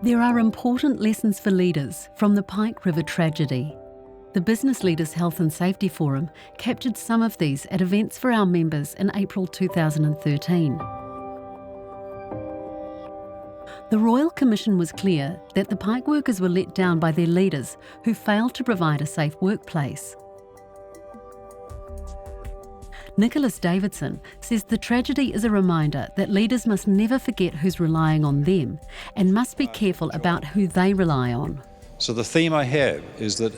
There are important lessons for leaders from the Pike River tragedy. The Business Leaders Health and Safety Forum captured some of these at events for our members in April 2013. The Royal Commission was clear that the Pike workers were let down by their leaders who failed to provide a safe workplace. Nicholas Davidson says the tragedy is a reminder that leaders must never forget who's relying on them and must be careful about who they rely on. So the theme I have is that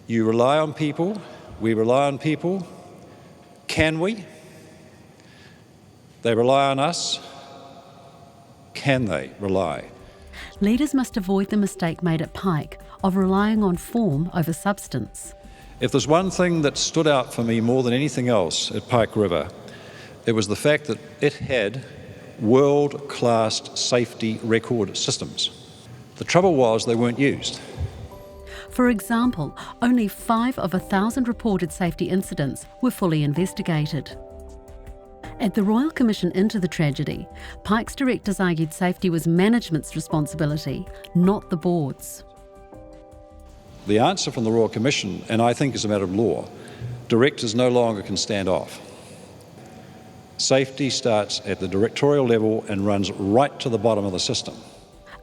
you rely on people, we rely on people. Can we? They rely on us. Can they rely? Leaders must avoid the mistake made at Pike of relying on form over substance. If there's one thing that stood out for me more than anything else at Pike River, it was the fact that it had world-class safety record systems. The trouble was they weren't used. For example, only 5 of 1,000 reported safety incidents were fully investigated. At the Royal Commission into the tragedy, Pike's directors argued safety was management's responsibility, not the board's. The answer from the Royal Commission, and I think as a matter of law, directors no longer can stand off. Safety starts at the directorial level and runs right to the bottom of the system.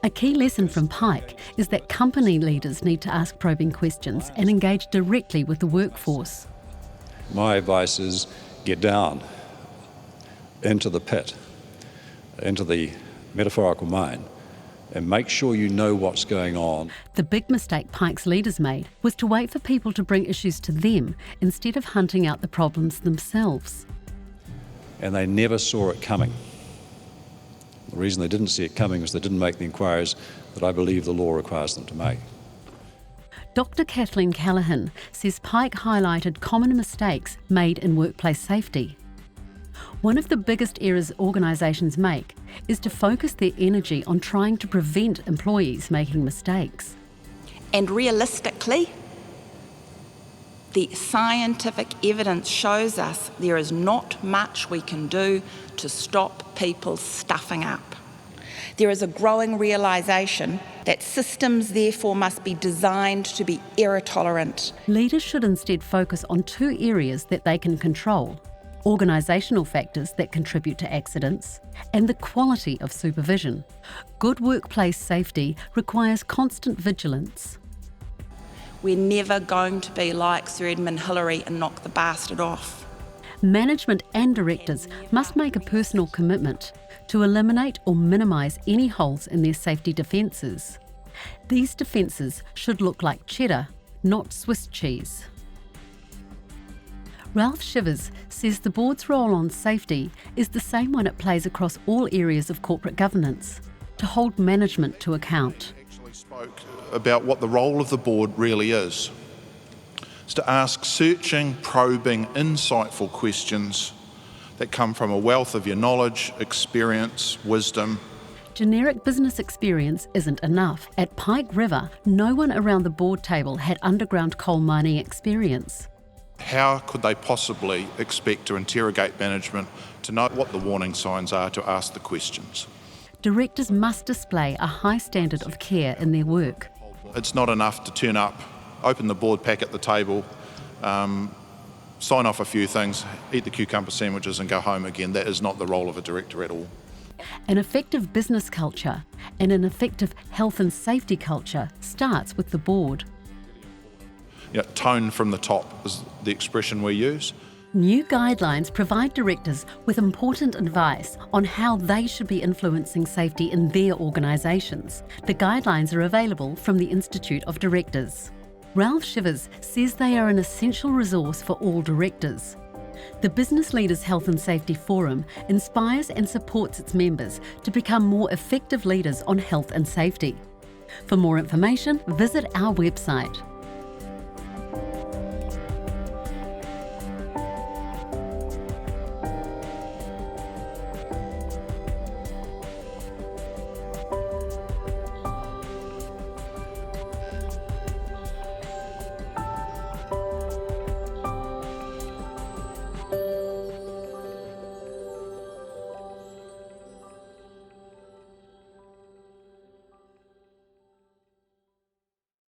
A key lesson from Pike is that company leaders need to ask probing questions and engage directly with the workforce. My advice is get down into the pit, into the metaphorical mine, and make sure you know what's going on. The big mistake Pike's leaders made was to wait for people to bring issues to them instead of hunting out the problems themselves. And they never saw it coming. The reason they didn't see it coming was they didn't make the inquiries that I believe the law requires them to make. Dr. Kathleen Callaghan says Pike highlighted common mistakes made in workplace safety. One of the biggest errors organisations make is to focus their energy on trying to prevent employees making mistakes. And realistically, the scientific evidence shows us there is not much we can do to stop people stuffing up. There is a growing realisation that systems therefore must be designed to be error tolerant. Leaders should instead focus on 2 areas that they can control: organisational factors that contribute to accidents, and the quality of supervision. Good workplace safety requires constant vigilance. We're never going to be like Sir Edmund Hillary and knock the bastard off. Management and directors must make a personal commitment to eliminate or minimise any holes in their safety defences. These defences should look like cheddar, not Swiss cheese. Ralph Shivers says the board's role on safety is the same one it plays across all areas of corporate governance, to hold management to account. Actually spoke about what the role of the board really is. It's to ask searching, probing, insightful questions that come from a wealth of your knowledge, experience, wisdom. Generic business experience isn't enough. At Pike River, no one around the board table had underground coal mining experience. How could they possibly expect to interrogate management, to know what the warning signs are, to ask the questions? Directors must display a high standard of care in their work. It's not enough to turn up, open the board pack at the table, sign off a few things, eat the cucumber sandwiches and go home again. That is not the role of a director at all. An effective business culture and an effective health and safety culture starts with the board. Tone from the top is the expression we use. New guidelines provide directors with important advice on how they should be influencing safety in their organisations. The guidelines are available from the Institute of Directors. Ralph Shivers says they are an essential resource for all directors. The Business Leaders Health and Safety Forum inspires and supports its members to become more effective leaders on health and safety. For more information, visit our website.